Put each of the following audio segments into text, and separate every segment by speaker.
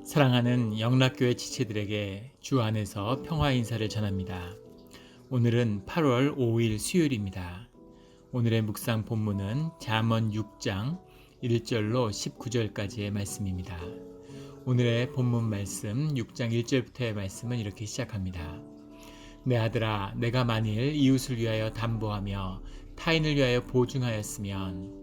Speaker 1: 사랑하는 영락교회 지체들에게 주 안에서 평화 인사를 전합니다. 오늘은 8월 5일 수요일입니다. 오늘의 묵상 본문은 잠언 6장 1절로 19절까지의 말씀입니다. 오늘의 본문 말씀 6장 1절부터의 말씀은 이렇게 시작합니다. 내 아들아, 내가 만일 이웃을 위하여 담보하며 타인을 위하여 보증하였으면.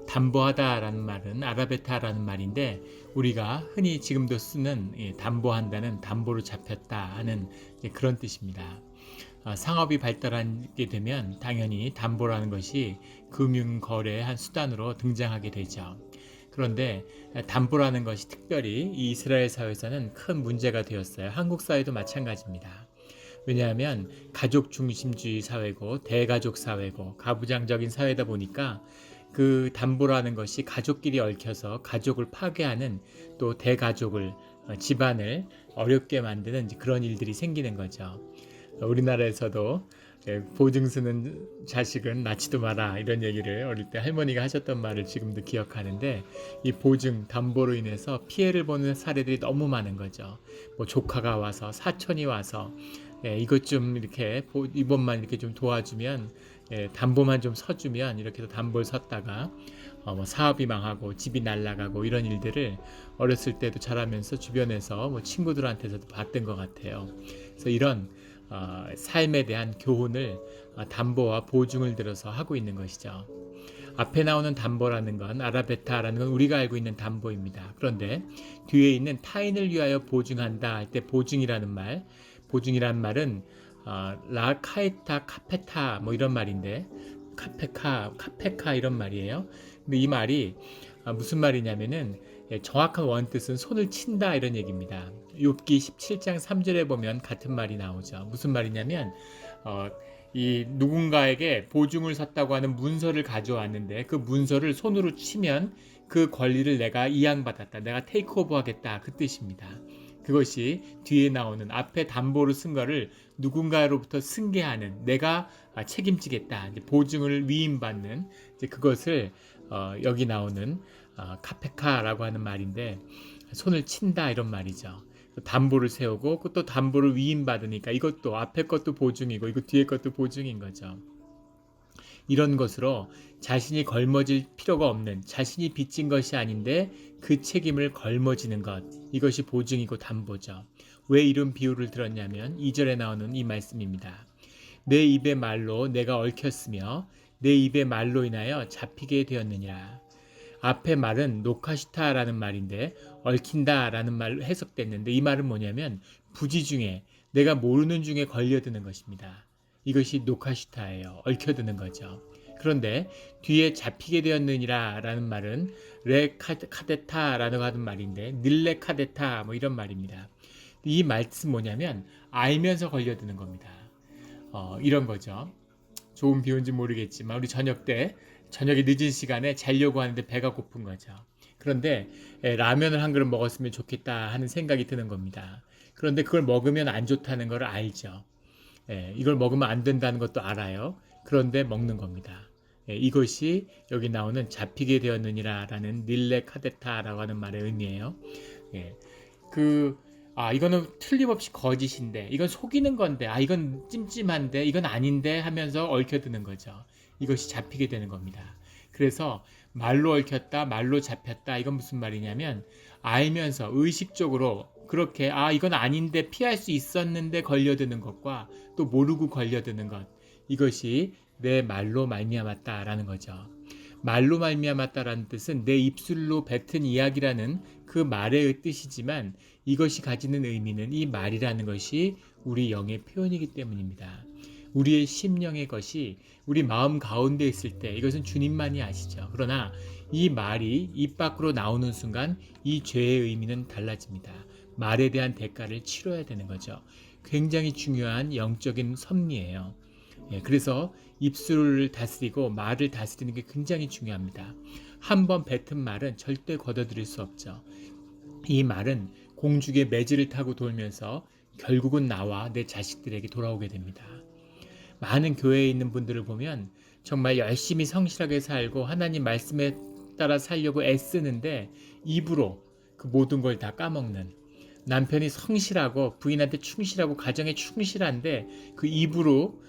Speaker 1: 담보하다라는 말은 아라베타라는 말인데, 우리가 흔히 지금도 쓰는 담보한다는 담보로 잡혔다 하는 그런 뜻입니다. 상업이 발달하게 되면 당연히 담보라는 것이 금융거래의 한 수단으로 등장하게 되죠. 그런데 담보라는 것이 특별히 이 이스라엘 사회에서는 큰 문제가 되었어요. 한국 사회도 마찬가지입니다. 왜냐하면 가족 중심주의 사회고 대가족 사회고 가부장적인 사회다 보니까 그 담보라는 것이 가족끼리 얽혀서 가족을 파괴하는, 또 대가족을 집안을 어렵게 만드는 그런 일들이 생기는 거죠. 우리나라에서도 보증 쓰는 자식은 낳지도 마라, 이런 얘기를 어릴 때 할머니가 하셨던 말을 지금도 기억하는데, 이 보증 담보로 인해서 피해를 보는 사례들이 너무 많은 거죠. 뭐 조카가 와서, 사촌이 와서 이것 좀 이렇게 이번만 이렇게 좀 도와주면, 담보만 좀 서주면, 이렇게 해서 담보를 섰다가 뭐 사업이 망하고 집이 날아가고 이런 일들을 어렸을 때도 자라면서 주변에서 뭐 친구들한테서도 봤던 것 같아요. 그래서 이런 삶에 대한 교훈을 담보와 보증을 들어서 하고 있는 것이죠. 앞에 나오는 담보라는 건, 아라베타라는 건 우리가 알고 있는 담보입니다. 그런데 뒤에 있는 타인을 위하여 보증한다 할 때 보증이라는 말은 라카에타 카페타 뭐 이런 말인데, 카페카 이런 말이에요. 근데 이 말이 무슨 말이냐면은, 정확한 원뜻은 손을 친다 이런 얘기입니다. 욥기 17장 3절에 보면 같은 말이 나오죠. 무슨 말이냐면, 이 누군가에게 보증을 섰다고 하는 문서를 가져왔는데, 그 문서를 손으로 치면 그 권리를 내가 이양받았다, 내가 테이크오버 하겠다, 그 뜻입니다. 그것이 뒤에 나오는, 앞에 담보로 쓴 거를 누군가로부터 승계하는, 내가 책임지겠다, 보증을 위임받는, 그것을 여기 나오는 카페카라고 하는 말인데, 손을 친다 이런 말이죠. 담보를 세우고 또 담보를 위임받으니까 이것도 앞에 것도 보증이고 이거 뒤에 것도 보증인 거죠. 이런 것으로 자신이 걸머질 필요가 없는, 자신이 빚진 것이 아닌데 그 책임을 걸머지는 것, 이것이 보증이고 담보죠. 왜 이런 비유를 들었냐면 2절에 나오는 이 말씀입니다. 내 입의 말로 내가 얽혔으며 내 입의 말로 인하여 잡히게 되었느니라. 앞에 말은 노카시타라는 말인데, 얽힌다라는 말로 해석됐는데, 이 말은 뭐냐면 부지 중에, 내가 모르는 중에 걸려드는 것입니다. 이것이 노카시타예요. 얽혀드는 거죠. 그런데 뒤에 잡히게 되었느니라 라는 말은 레카데타라는 하는 말인데, 닐레카데타 뭐 이런 말입니다. 이 말뜻은 뭐냐면 알면서 걸려드는 겁니다. 이런 거죠. 좋은 비유인지 모르겠지만, 우리 저녁에 늦은 시간에 자려고 하는데 배가 고픈 거죠. 그런데 라면을 한 그릇 먹었으면 좋겠다 하는 생각이 드는 겁니다. 그런데 그걸 먹으면 안 좋다는 걸 알죠. 이걸 먹으면 안 된다는 것도 알아요. 그런데 먹는 겁니다. 이것이 여기 나오는 잡히게 되었느니라 라는 닐레 카데타라고 하는 말의 의미예요. 이거는 틀림없이 거짓인데, 이건 속이는 건데, 이건 찜찜한데, 이건 아닌데 하면서 얽혀드는 거죠. 이것이 잡히게 되는 겁니다. 그래서 말로 얽혔다, 말로 잡혔다, 이건 무슨 말이냐면, 알면서 의식적으로 그렇게 이건 아닌데 피할 수 있었는데 걸려드는 것과, 또 모르고 걸려드는 것, 이것이 내 말로 말미암았다라는 거죠. 말로 말미암았다라는 뜻은 내 입술로 뱉은 이야기라는 그 말의 뜻이지만, 이것이 가지는 의미는 이 말이라는 것이 우리 영의 표현이기 때문입니다. 우리의 심령의 것이 우리 마음 가운데 있을 때 이것은 주님만이 아시죠. 그러나 이 말이 입 밖으로 나오는 순간 이 죄의 의미는 달라집니다. 말에 대한 대가를 치러야 되는 거죠. 굉장히 중요한 영적인 섭리예요. 그래서 입술을 다스리고 말을 다스리는 게 굉장히 중요합니다. 한번 뱉은 말은 절대 걷어들일 수 없죠. 이 말은 공중의 매질을 타고 돌면서 결국은 나와 내 자식들에게 돌아오게 됩니다. 많은 교회에 있는 분들을 보면 정말 열심히 성실하게 살고 하나님 말씀에 따라 살려고 애쓰는데, 입으로 그 모든 걸 다 까먹는, 남편이 성실하고 부인한테 충실하고 가정에 충실한데 그 입으로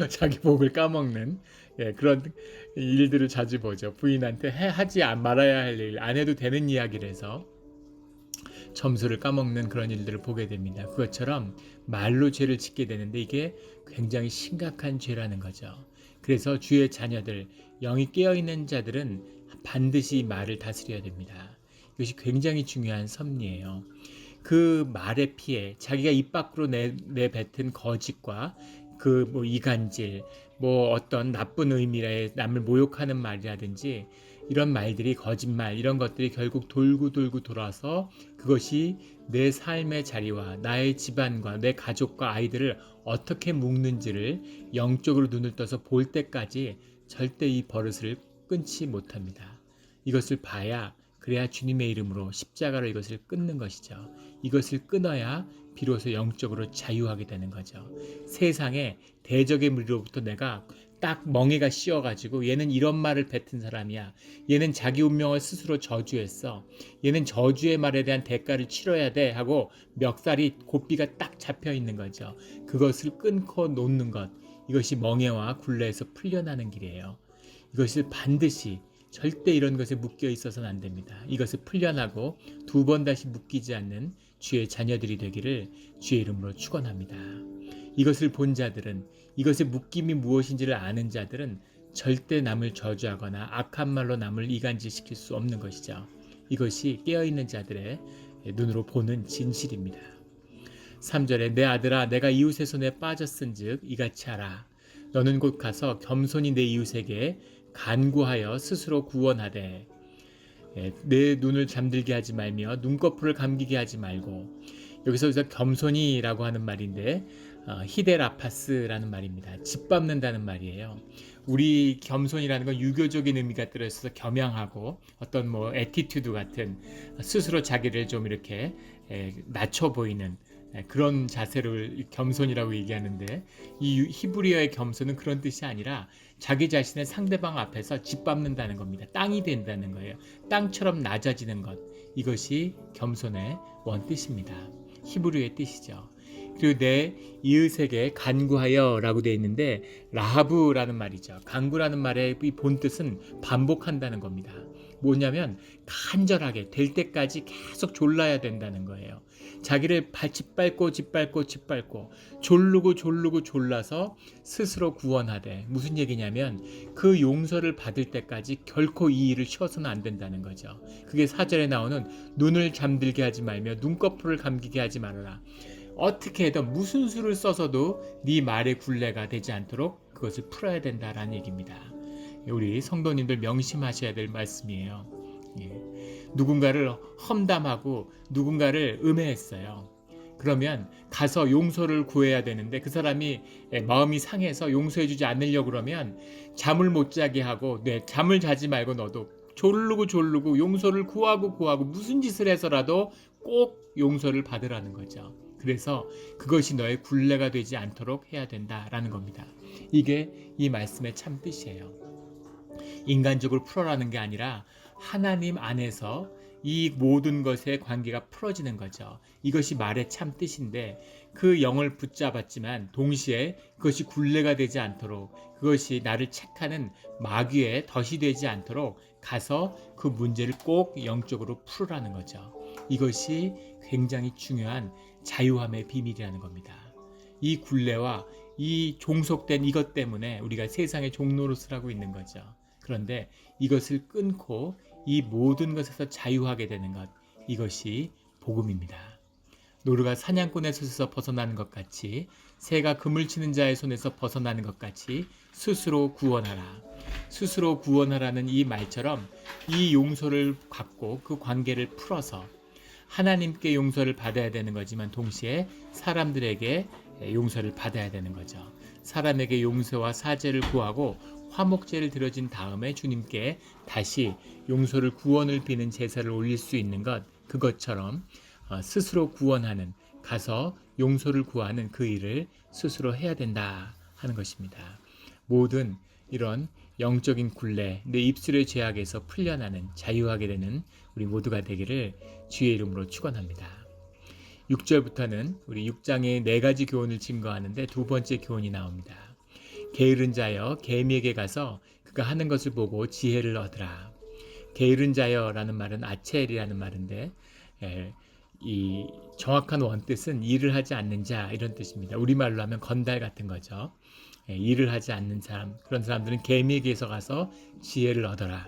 Speaker 1: 자기 복을 까먹는, 그런 일들을 자주 보죠. 부인한테 하지 말아야 할 일, 안 해도 되는 이야기를 해서 점수를 까먹는 그런 일들을 보게 됩니다. 그것처럼 말로 죄를 짓게 되는데 이게 굉장히 심각한 죄라는 거죠. 그래서 주의 자녀들, 영이 깨어있는 자들은 반드시 말을 다스려야 됩니다. 이것이 굉장히 중요한 섭리예요. 그 말의 피해, 자기가 입 밖으로 내뱉은 거짓과 그 뭐 이간질, 뭐 어떤 나쁜 의미의 남을 모욕하는 말이라든지 이런 말들이, 거짓말, 이런 것들이 결국 돌고 돌고 돌아서 그것이 내 삶의 자리와 나의 집안과 내 가족과 아이들을 어떻게 묶는지를 영적으로 눈을 떠서 볼 때까지 절대 이 버릇을 끊지 못합니다. 이것을 봐야, 그래야 주님의 이름으로 십자가로 이것을 끊는 것이죠. 이것을 끊어야 비로소 영적으로 자유하게 되는 거죠. 세상에 대적의 무리로부터 내가 딱 멍에가 씌어가지고 얘는 이런 말을 뱉은 사람이야, 얘는 자기 운명을 스스로 저주했어, 얘는 저주의 말에 대한 대가를 치러야 돼 하고 멱살이, 고삐가 딱 잡혀 있는 거죠. 그것을 끊고 놓는 것, 이것이 멍에와 굴레에서 풀려나는 길이에요. 이것을 반드시, 절대 이런 것에 묶여 있어서는 안 됩니다. 이것을 풀려나고 두 번 다시 묶이지 않는 주의 자녀들이 되기를 주의 이름으로 축원합니다. 이것을 본 자들은, 이것의 묶임이 무엇인지를 아는 자들은 절대 남을 저주하거나 악한 말로 남을 이간질시킬 수 없는 것이죠. 이것이 깨어있는 자들의 눈으로 보는 진실입니다. 3절에 내 아들아 내가 이웃의 손에 빠졌은즉 이같이 하라. 너는 곧 가서 겸손히 내 이웃에게 간구하여 스스로 구원하되 내 눈을 잠들게 하지 말며 눈꺼풀을 감기게 하지 말고. 여기서 겸손히라고 하는 말인데 히데라파스라는 말입니다. 짓밟는다는 말이에요. 우리 겸손이라는 건 유교적인 의미가 들어있어서 겸양하고 어떤 뭐 애티튜드 같은, 스스로 자기를 좀 이렇게 낮춰 보이는 그런 자세를 겸손이라고 얘기하는데, 이 히브리어의 겸손은 그런 뜻이 아니라 자기 자신의 상대방 앞에서 짓밟는다는 겁니다. 땅이 된다는 거예요. 땅처럼 낮아지는 것, 이것이 겸손의 원뜻입니다. 히브리어의 뜻이죠. 그리고 내 이웃에게 간구하여 라고 되어 있는데 라하브라는 말이죠. 간구라는 말의 본뜻은 반복한다는 겁니다. 뭐냐면 간절하게 될 때까지 계속 졸라야 된다는 거예요. 자기를 짓밟고 졸르고 졸라서 스스로 구원하되, 무슨 얘기냐면 그 용서를 받을 때까지 결코 이 일을 쉬어서는 안 된다는 거죠. 그게 4절에 나오는 눈을 잠들게 하지 말며 눈꺼풀을 감기게 하지 말아라. 어떻게 해도 무슨 수를 써서도 네 말의 굴레가 되지 않도록 그것을 풀어야 된다라는 얘기입니다. 우리 성도님들 명심하셔야 될 말씀이에요. 누군가를 험담하고 누군가를 음해했어요. 그러면 가서 용서를 구해야 되는데 그 사람이 마음이 상해서 용서해주지 않으려고 그러면 잠을 못 자게 하고, 잠을 자지 말고 너도 졸르고 용서를 구하고 무슨 짓을 해서라도 꼭 용서를 받으라는 거죠. 그래서 그것이 너의 굴레가 되지 않도록 해야 된다라는 겁니다. 이게 이 말씀의 참 뜻이에요. 인간적으로 풀어라는 게 아니라 하나님 안에서 이 모든 것의 관계가 풀어지는 거죠. 이것이 말의 참 뜻인데, 그 영을 붙잡았지만 동시에 그것이 굴레가 되지 않도록, 그것이 나를 책하는 마귀의 덫이 되지 않도록 가서 그 문제를 꼭 영적으로 풀으라는 거죠. 이것이 굉장히 중요한 자유함의 비밀이라는 겁니다. 이 굴레와 이 종속된 이것 때문에 우리가 세상의 종노릇을 있는 거죠. 그런데 이것을 끊고 이 모든 것에서 자유하게 되는 것, 이것이 복음입니다. 노루가 사냥꾼의 손에서 벗어나는 것 같이, 새가 그물 치는 자의 손에서 벗어나는 것 같이 스스로 구원하라. 스스로 구원하라는 이 말처럼 이 용서를 갖고 그 관계를 풀어서 하나님께 용서를 받아야 되는 거지만 동시에 사람들에게 용서를 받아야 되는 거죠. 사람에게 용서와 사죄를 구하고 화목제를 드려진 다음에 주님께 다시 용서를, 구원을 비는 제사를 올릴 수 있는 것, 그것처럼 스스로 구원하는, 가서 용서를 구하는 그 일을 스스로 해야 된다 하는 것입니다. 모든 이런 영적인 굴레, 내 입술의 죄악에서 풀려나는 자유하게 되는 우리 모두가 되기를 주의 이름으로 축원합니다. 6절부터는 우리 6장의 4가지 교훈을 증거하는데 두 번째 교훈이 나옵니다. 게으른 자여 개미에게 가서 그가 하는 것을 보고 지혜를 얻으라. 게으른 자여라는 말은 아첼이라는 말인데 이 정확한 원뜻은 일을 하지 않는 자 이런 뜻입니다. 우리말로 하면 건달 같은 거죠. 일을 하지 않는 사람, 그런 사람들은 개미에게서 가서 지혜를 얻어라.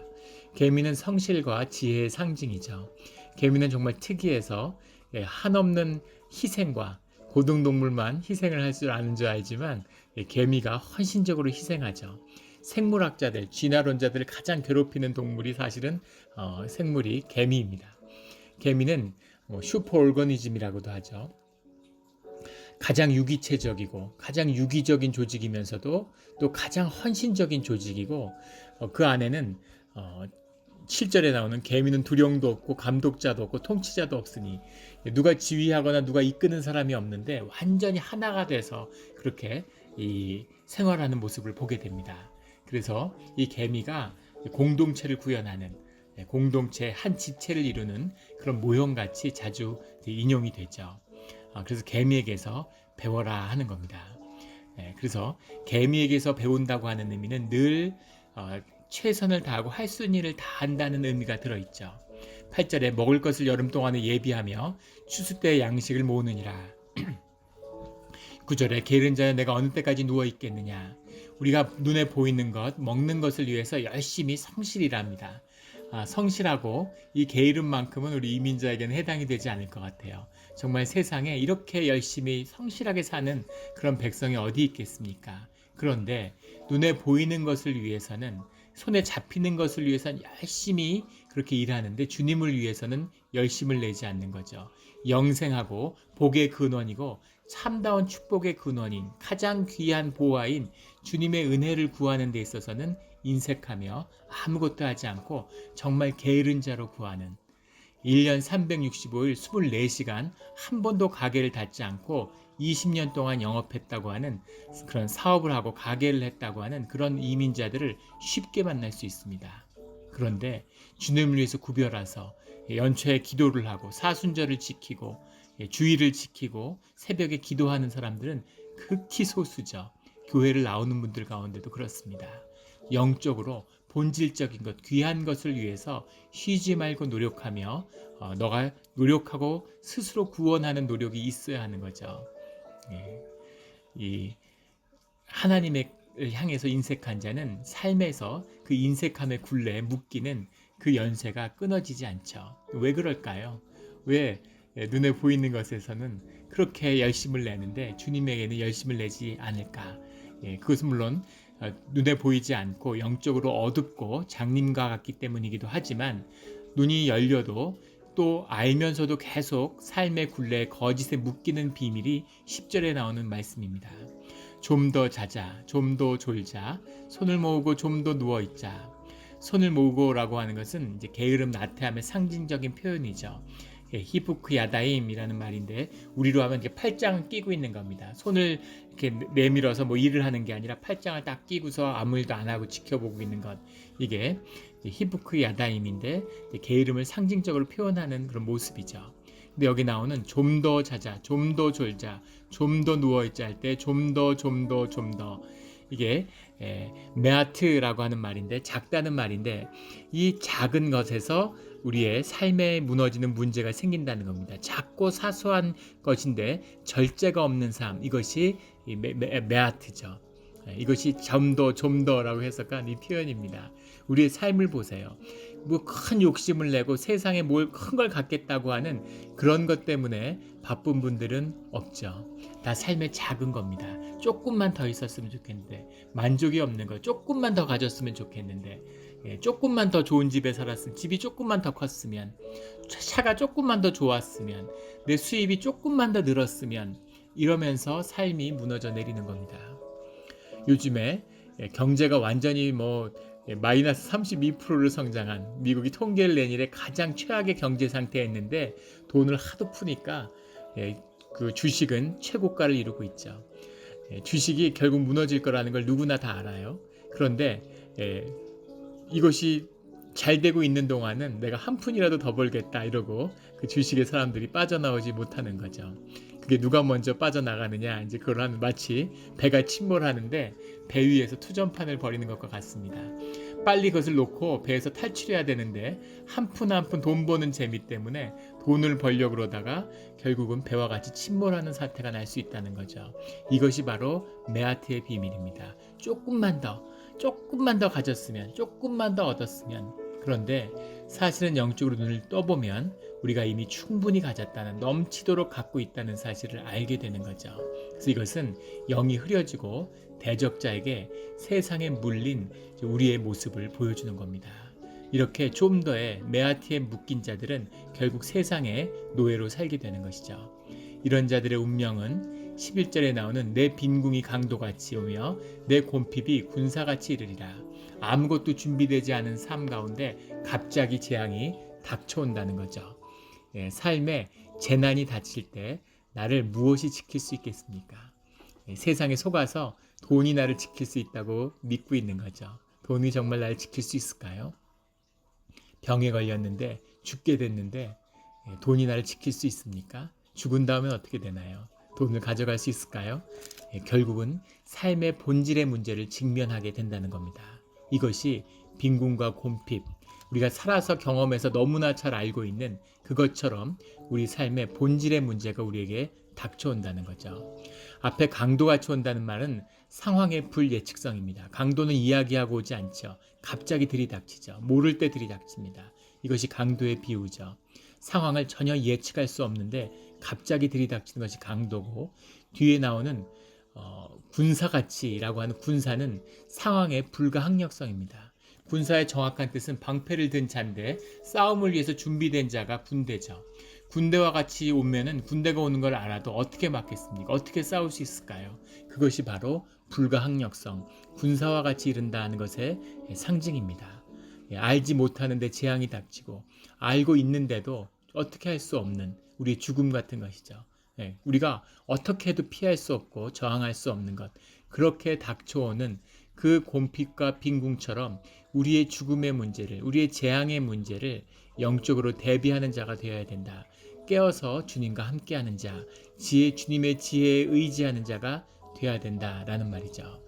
Speaker 1: 개미는 성실과 지혜의 상징이죠. 개미는 정말 특이해서 한없는 희생과 고등동물만 희생을 할 줄 아는 줄 알지만 개미가 헌신적으로 희생하죠. 생물학자들, 진화론자들을 가장 괴롭히는 동물이 사실은 생물이 개미입니다. 개미는 슈퍼 오르거니즘이라고도 하죠. 가장 유기체적이고 가장 유기적인 조직이면서도 또 가장 헌신적인 조직이고 그 안에는 7절에 나오는 개미는 두령도 없고 감독자도 없고 통치자도 없으니 누가 지휘하거나 누가 이끄는 사람이 없는데 완전히 하나가 돼서 그렇게 이 생활하는 모습을 보게 됩니다. 그래서 이 개미가 공동체를 구현하는 공동체 한 집체를 이루는 그런 모형같이 자주 인용이 되죠. 그래서 개미에게서 배워라 하는 겁니다. 그래서 개미에게서 배운다고 하는 의미는 늘 최선을 다하고 할 수 있는 일을 다 한다는 의미가 들어있죠. 8절에 먹을 것을 여름 동안에 예비하며 추수 때의 양식을 모으느니라. 9절에 게으른 자여 내가 어느 때까지 누워 있겠느냐. 우리가 눈에 보이는 것, 먹는 것을 위해서 열심히 성실이랍니다. 성실하고 이 게으름만큼은 우리 이민자에게는 해당이 되지 않을 것 같아요. 정말 세상에 이렇게 열심히 성실하게 사는 그런 백성이 어디 있겠습니까? 그런데 눈에 보이는 것을 위해서는, 손에 잡히는 것을 위해서는 열심히 그렇게 일하는데 주님을 위해서는 열심을 내지 않는 거죠. 영생하고 복의 근원이고 참다운 축복의 근원인 가장 귀한 보화인 주님의 은혜를 구하는 데 있어서는 인색하며 아무것도 하지 않고 정말 게으른 자로 구하는 1년 365일 24시간 한 번도 가게를 닫지 않고 20년 동안 영업했다고 하는 그런 사업을 하고 가게를 했다고 하는 그런 이민자들을 쉽게 만날 수 있습니다. 그런데 주님을 위해서 구별해서 연초에 기도를 하고 사순절을 지키고 주일을 지키고 새벽에 기도하는 사람들은 극히 소수죠. 교회를 나오는 분들 가운데도 그렇습니다. 영적으로 본질적인 것, 귀한 것을 위해서 쉬지 말고 노력하며 너가 노력하고 스스로 구원하는 노력이 있어야 하는 거죠. 이 하나님을 향해서 인색한 자는 삶에서 그 인색함의 굴레에 묶이는 그 연쇄가 끊어지지 않죠. 왜 그럴까요? 왜 눈에 보이는 것에서는 그렇게 열심을 내는데 주님에게는 열심을 내지 않을까? 그것은 물론 눈에 보이지 않고 영적으로 어둡고 장님과 같기 때문이기도 하지만 눈이 열려도 또 알면서도 계속 삶의 굴레에 거짓에 묶이는 비밀이 10절에 나오는 말씀입니다. 좀 더 자자, 좀 더 졸자, 손을 모으고 좀 더 누워있자. 손을 모으고라고 하는 것은 이제 게으름 나태함의 상징적인 표현이죠. 히브크 야다임이라는 말인데 우리로 하면 이렇게 팔짱을 끼고 있는 겁니다. 손을 이렇게 내밀어서 뭐 일을 하는 게 아니라 팔짱을 딱 끼고서 아무 일도 안 하고 지켜보고 있는 것. 이게 히브크 야다임인데 게으름을 상징적으로 표현하는 그런 모습이죠. 근데 여기 나오는 좀 더 자자, 좀 더 졸자, 좀 더 누워있자 할 때 좀 더 이게 메아트라고 하는 말인데 작다는 말인데 이 작은 것에서 우리의 삶에 무너지는 문제가 생긴다는 겁니다. 작고 사소한 것인데 절제가 없는 삶, 이것이 메아트죠. 이것이 좀 더라고 해석한 이 표현입니다. 우리의 삶을 보세요. 뭐 큰 욕심을 내고 세상에 뭘 큰 걸 갖겠다고 하는 그런 것 때문에 바쁜 분들은 없죠. 다 삶의 작은 겁니다. 조금만 더 있었으면 좋겠는데, 만족이 없는 거 조금만 더 가졌으면 좋겠는데, 조금만 더 좋은 집에 살았으면, 집이 조금만 더 컸으면, 차가 조금만 더 좋았으면, 내 수입이 조금만 더 늘었으면, 이러면서 삶이 무너져 내리는 겁니다. 요즘에 경제가 완전히 마이너스 32%를 성장한 미국이 통계를 낸 이래 가장 최악의 경제 상태였는데 돈을 하도 푸니까 그 주식은 최고가를 이루고 있죠. 주식이 결국 무너질 거라는 걸 누구나 다 알아요. 그런데 예, 이것이 잘 되고 있는 동안은 내가 한 푼이라도 더 벌겠다 이러고 그 주식의 사람들이 빠져나오지 못하는 거죠. 그게 누가 먼저 빠져나가느냐, 이제 그걸 하면 마치 배가 침몰하는데 배 위에서 투전판을 벌이는 것과 같습니다. 빨리 그것을 놓고 배에서 탈출해야 되는데 한 푼 한 푼 돈 버는 재미 때문에 돈을 벌려고 그러다가 결국은 배와 같이 침몰하는 사태가 날 수 있다는 거죠. 이것이 바로 메아트의 비밀입니다. 조금만 더 가졌으면, 조금만 더 얻었으면. 그런데 사실은 영적으로 눈을 떠보면 우리가 이미 충분히 가졌다는, 넘치도록 갖고 있다는 사실을 알게 되는 거죠. 그래서 이것은 영이 흐려지고 대적자에게 세상에 물린 우리의 모습을 보여주는 겁니다. 이렇게 좀 더의 메아티에 묶인 자들은 결국 세상의 노예로 살게 되는 것이죠. 이런 자들의 운명은 11절에 나오는 내 빈궁이 강도같이 오며 내 곰핍이 군사같이 이르리라. 아무것도 준비되지 않은 삶 가운데 갑자기 재앙이 닥쳐온다는 거죠. 삶에 재난이 닥칠 때 나를 무엇이 지킬 수 있겠습니까? 세상에 속아서 돈이 나를 지킬 수 있다고 믿고 있는 거죠. 돈이 정말 나를 지킬 수 있을까요? 병에 걸렸는데 죽게 됐는데 돈이 나를 지킬 수 있습니까? 죽은 다음엔 어떻게 되나요? 돈을 가져갈 수 있을까요? 결국은 삶의 본질의 문제를 직면하게 된다는 겁니다. 이것이 빈궁과 곰핍, 우리가 살아서 경험해서 너무나 잘 알고 있는 그것처럼 우리 삶의 본질의 문제가 우리에게 닥쳐온다는 거죠. 앞에 강도같이 온다는 말은 상황의 불예측성입니다. 강도는 이야기하고 오지 않죠. 갑자기 들이닥치죠. 모를 때 들이닥칩니다. 이것이 강도의 비유죠. 상황을 전혀 예측할 수 없는데 갑자기 들이닥치는 것이 강도고, 뒤에 나오는 군사가치라고 하는 군사는 상황의 불가항력성입니다. 군사의 정확한 뜻은 방패를 든 자인데 싸움을 위해서 준비된 자가 군대죠. 군대와 같이 오면은 군대가 오는 걸 알아도 어떻게 막겠습니까? 어떻게 싸울 수 있을까요? 그것이 바로 불가항력성, 군사와 같이 이른다는 것의 상징입니다. 알지 못하는데 재앙이 닥치고 알고 있는데도 어떻게 할 수 없는 우리의 죽음 같은 것이죠. 우리가 어떻게 해도 피할 수 없고 저항할 수 없는 것, 그렇게 닥쳐오는 그 곰핍과 빈궁처럼 우리의 죽음의 문제를, 우리의 재앙의 문제를 영적으로 대비하는 자가 되어야 된다. 깨어서 주님과 함께하는 자, 주님의 지혜에 의지하는 자가 되어야 된다라는 말이죠.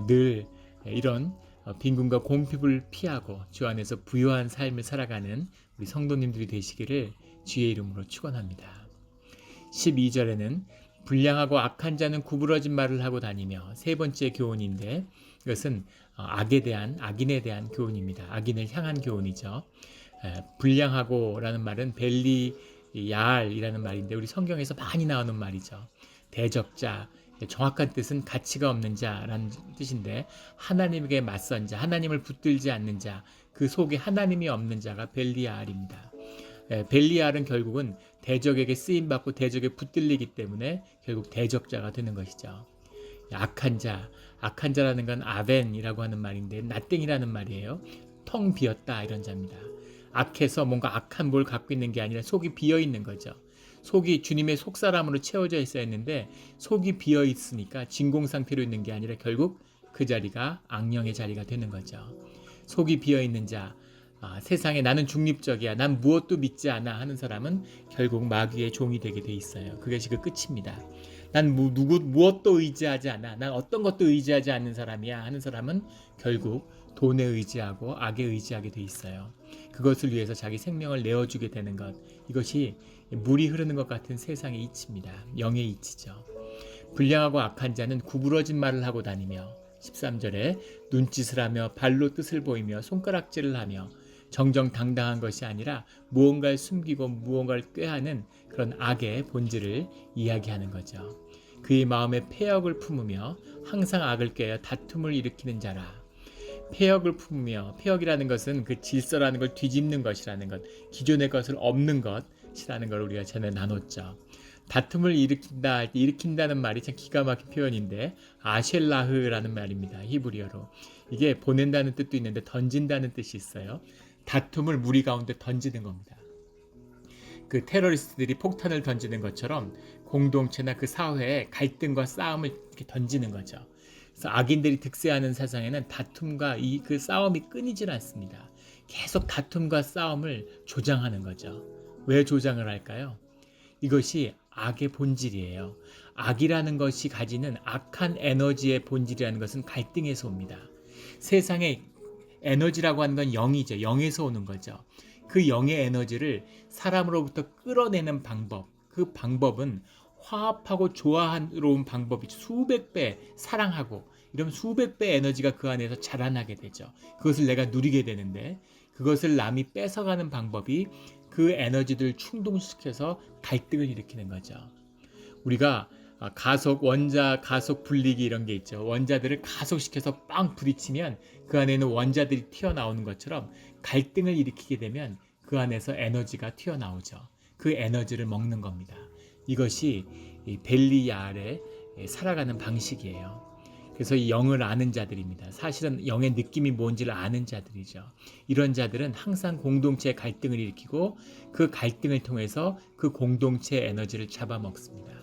Speaker 1: 늘 이런 빈궁과 곰핍을 피하고 주 안에서 부유한 삶을 살아가는 우리 성도님들이 되시기를 주의 이름으로 축원합니다. 12절에는 불량하고 악한 자는 구부러진 말을 하고 다니며, 세 번째 교훈인데 이것은 악인에 대한 교훈입니다. 악인을 향한 교훈이죠. 불량하고 라는 말은 벨리얄이라는 말인데 우리 성경에서 많이 나오는 말이죠. 대적자, 정확한 뜻은 가치가 없는 자라는 뜻인데 하나님에게 맞선 자, 하나님을 붙들지 않는 자, 그 속에 하나님이 없는 자가 벨리얄입니다. 벨리알은 결국은 대적에게 쓰임받고 대적에 붙들리기 때문에 결국 대적자가 되는 것이죠. 악한 자라는 건 아벤이라고 하는 말인데 나땡이라는 말이에요. 텅 비었다 이런 자입니다. 악해서 뭔가 악한 뭘 갖고 있는 게 아니라 속이 비어 있는 거죠. 속이 주님의 속사람으로 채워져 있어야 했는데 속이 비어 있으니까 진공 상태로 있는 게 아니라 결국 그 자리가 악령의 자리가 되는 거죠. 속이 비어 있는 자, 세상에 나는 중립적이야, 난 무엇도 믿지 않아 하는 사람은 결국 마귀의 종이 되게 돼 있어요. 그것이 그 끝입니다. 난 무엇도 의지하지 않아, 난 어떤 것도 의지하지 않는 사람이야 하는 사람은 결국 돈에 의지하고 악에 의지하게 돼 있어요. 그것을 위해서 자기 생명을 내어주게 되는 것, 이것이 물이 흐르는 것 같은 세상의 이치입니다. 영의 이치죠. 불량하고 악한 자는 구부러진 말을 하고 다니며, 13절에 눈짓을 하며 발로 뜻을 보이며 손가락질을 하며, 정정당당한 것이 아니라 무언가를 숨기고 무언가를 꾀하는 그런 악의 본질을 이야기하는 거죠. 그의 마음에 패역을 품으며 항상 악을 꾀어 다툼을 일으키는 자라. 패역을 품으며, 패역이라는 것은 그 질서라는 걸 뒤집는 것이라는 것, 기존의 것을 없는 것이라는 걸 우리가 전에 나눴죠. 다툼을 일으킨다 할 때 일으킨다는 말이 참 기가 막힌 표현인데 아셸라흐라는 말입니다. 히브리어로. 이게 보낸다는 뜻도 있는데 던진다는 뜻이 있어요. 다툼을 무리 가운데 던지는 겁니다. 그 테러리스트들이 폭탄을 던지는 것처럼 공동체나 그 사회에 갈등과 싸움을 이렇게 던지는 거죠. 그래서 악인들이 득세하는 세상에는 다툼과 그 싸움이 끊이질 않습니다. 계속 다툼과 싸움을 조장하는 거죠. 왜 조장을 할까요? 이것이 악의 본질이에요. 악이라는 것이 가지는 악한 에너지의 본질이라는 것은 갈등에서 옵니다. 세상에 에너지라고 하는 건 영이죠. 영에서 오는 거죠. 그 영의 에너지를 사람으로부터 끌어내는 방법, 그 방법은 화합하고 조화로운 방법이 수백 배 사랑하고 이러면 수백 배 에너지가 그 안에서 자라나게 되죠. 그것을 내가 누리게 되는데 그것을 남이 뺏어가는 방법이 그 에너지들을 충동시켜서 갈등을 일으키는 거죠. 우리가 원자 가속 분리기 이런 게 있죠. 원자들을 가속시켜서 빵 부딪히면 그 안에는 원자들이 튀어나오는 것처럼 갈등을 일으키게 되면 그 안에서 에너지가 튀어나오죠. 그 에너지를 먹는 겁니다. 이것이 벨리알의 살아가는 방식이에요. 그래서 이 영을 아는 자들입니다. 사실은 영의 느낌이 뭔지를 아는 자들이죠. 이런 자들은 항상 공동체의 갈등을 일으키고 그 갈등을 통해서 그 공동체의 에너지를 잡아먹습니다.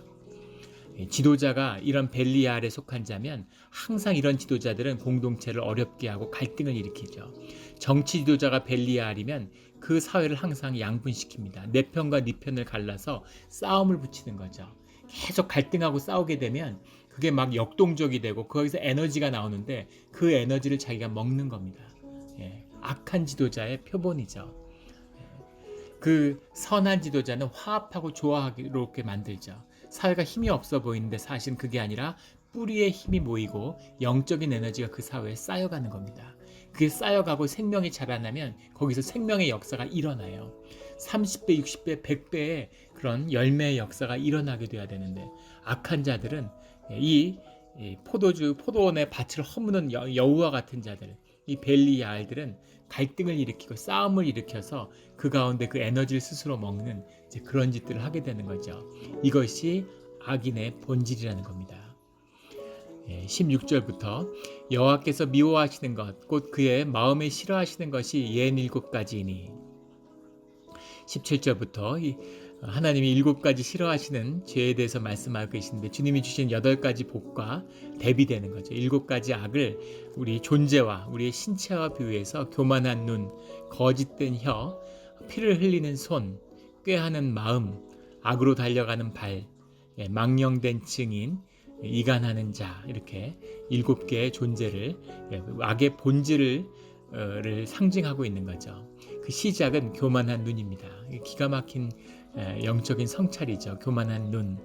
Speaker 1: 지도자가 이런 벨리알에 속한 자면 항상 이런 지도자들은 공동체를 어렵게 하고 갈등을 일으키죠. 정치 지도자가 벨리알이면 그 사회를 항상 양분시킵니다. 내 편과 네 편을 갈라서 싸움을 붙이는 거죠. 계속 갈등하고 싸우게 되면 그게 막 역동적이 되고 거기서 에너지가 나오는데 그 에너지를 자기가 먹는 겁니다. 악한 지도자의 표본이죠. 그 선한 지도자는 화합하고 조화롭게 만들죠. 사회가 힘이 없어 보이는데 사실은 그게 아니라 뿌리에 힘이 모이고 영적인 에너지가 그 사회에 쌓여가는 겁니다. 그게 쌓여가고 생명이 자라나면 거기서 생명의 역사가 일어나요. 30배, 60배, 100배의 그런 열매의 역사가 일어나게 돼야 되는데 악한 자들은 이 포도원의 밭을 허무는 여우와 같은 자들, 이 벨리알들은 갈등을 일으키고 싸움을 일으켜서 그 가운데 그 에너지를 스스로 먹는 그런 짓들을 하게 되는 거죠. 이것이 악인의 본질이라는 겁니다. 16절부터 여호와께서 미워하시는 것 곧 그의 마음에 싫어하시는 것이 67가지이니 17절부터 하나님이 7가지 싫어하시는 죄에 대해서 말씀하고 계신데 주님이 주신 8가지 복과 대비되는 거죠. 7가지 악을 우리 존재와 우리의 신체와 비유해서 교만한 눈, 거짓된 혀, 피를 흘리는 손, 꾀하는 마음, 악으로 달려가는 발, 망령된 증인, 이간하는 자 이렇게 7개의 존재를 악의 본질을 상징하고 있는 거죠. 그 시작은 교만한 눈입니다. 기가 막힌 영적인 성찰이죠. 교만한 눈.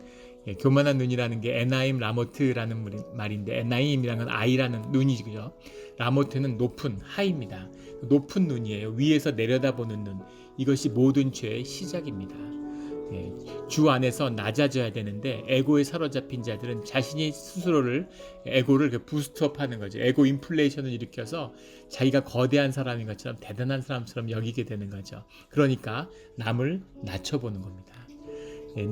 Speaker 1: 교만한 눈이라는 게 에나임 라모트라는 말인데 에나임이라는 건 아이라는 눈이죠. 라모트는 높은 하입니다. 높은 눈이에요. 위에서 내려다보는 눈. 이것이 모든 죄의 시작입니다. 주 안에서 낮아져야 되는데 에고에 사로잡힌 자들은 자신이 스스로를 에고를 부스트업하는 거죠. 에고 인플레이션을 일으켜서 자기가 거대한 사람인 것처럼 대단한 사람처럼 여기게 되는 거죠. 그러니까 남을 낮춰보는 겁니다.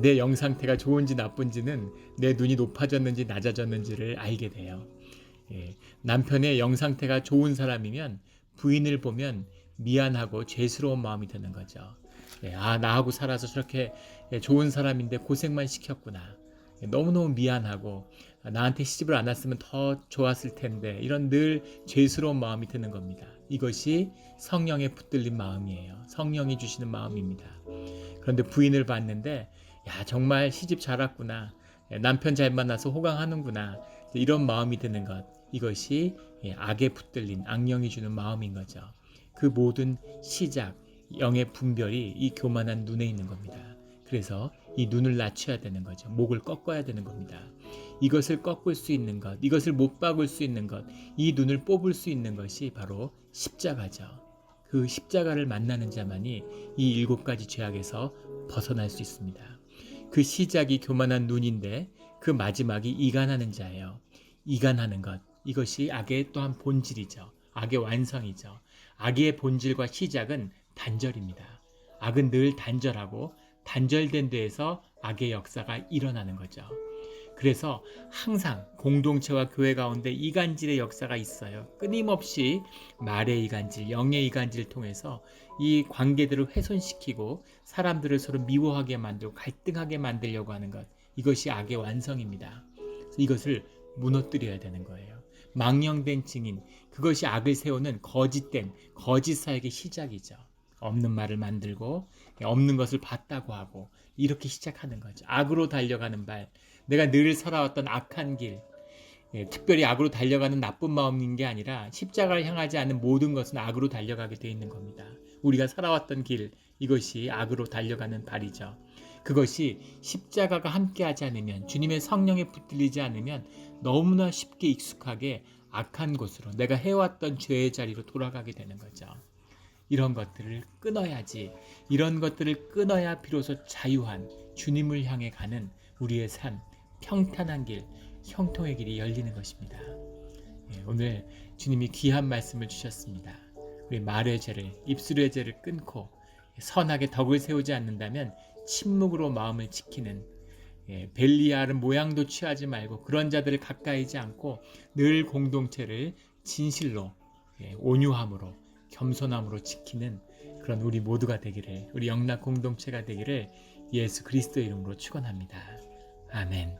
Speaker 1: 내 영 상태가 좋은지 나쁜지는 내 눈이 높아졌는지 낮아졌는지를 알게 돼요. 남편의 영 상태가 좋은 사람이면 부인을 보면 미안하고 죄스러운 마음이 드는 거죠. 나하고 살아서 저렇게 좋은 사람인데 고생만 시켰구나. 너무너무 미안하고 나한테 시집을 안 왔으면 더 좋았을 텐데 이런 늘 죄스러운 마음이 드는 겁니다. 이것이 성령에 붙들린 마음이에요. 성령이 주시는 마음입니다. 그런데 부인을 봤는데 정말 시집 잘 왔구나. 남편 잘 만나서 호강하는구나. 이런 마음이 드는 것. 이것이 악에 붙들린 악령이 주는 마음인 거죠. 그 모든 시작, 영의 분별이 이 교만한 눈에 있는 겁니다. 그래서 이 눈을 낮춰야 되는 거죠. 목을 꺾어야 되는 겁니다. 이것을 꺾을 수 있는 것, 이것을 못 박을 수 있는 것, 이 눈을 뽑을 수 있는 것이 바로 십자가죠. 그 십자가를 만나는 자만이 이 7가지 죄악에서 벗어날 수 있습니다. 그 시작이 교만한 눈인데 그 마지막이 이간하는 자예요. 이간하는 것, 이것이 악의 또한 본질이죠. 악의 완성이죠. 악의 본질과 시작은 단절입니다. 악은 늘 단절하고 단절된 데에서 악의 역사가 일어나는 거죠. 그래서 항상 공동체와 교회 가운데 이간질의 역사가 있어요. 끊임없이 말의 이간질, 영의 이간질을 통해서 이 관계들을 훼손시키고 사람들을 서로 미워하게 만들고 갈등하게 만들려고 하는 것. 이것이 악의 완성입니다. 그래서 이것을 무너뜨려야 되는 거예요. 망령된 증인, 그것이 악을 세우는 거짓된 거짓 사역의 시작이죠. 없는 말을 만들고 없는 것을 봤다고 하고 이렇게 시작하는 거죠. 악으로 달려가는 발, 내가 늘 살아왔던 악한 길, 특별히 악으로 달려가는 나쁜 마음인 게 아니라 십자가를 향하지 않는 모든 것은 악으로 달려가게 되어 있는 겁니다. 우리가 살아왔던 길, 이것이 악으로 달려가는 발이죠. 그것이 십자가가 함께하지 않으면, 주님의 성령에 붙들리지 않으면 너무나 쉽게 익숙하게 악한 곳으로, 내가 해왔던 죄의 자리로 돌아가게 되는 거죠. 이런 것들을 끊어야지, 이런 것들을 끊어야 비로소 자유한 주님을 향해 가는 우리의 삶, 평탄한 길, 형통의 길이 열리는 것입니다. 오늘 주님이 귀한 말씀을 주셨습니다. 우리 말의 죄를, 입술의 죄를 끊고 선하게 덕을 세우지 않는다면 침묵으로 마음을 지키는, 벨리알은 모양도 취하지 말고 그런 자들을 가까이지 않고 늘 공동체를 진실로, 온유함으로, 겸손함으로 지키는 그런 우리 모두가 되기를, 우리 영락 공동체가 되기를 예수 그리스도 이름으로 축원합니다. 아멘.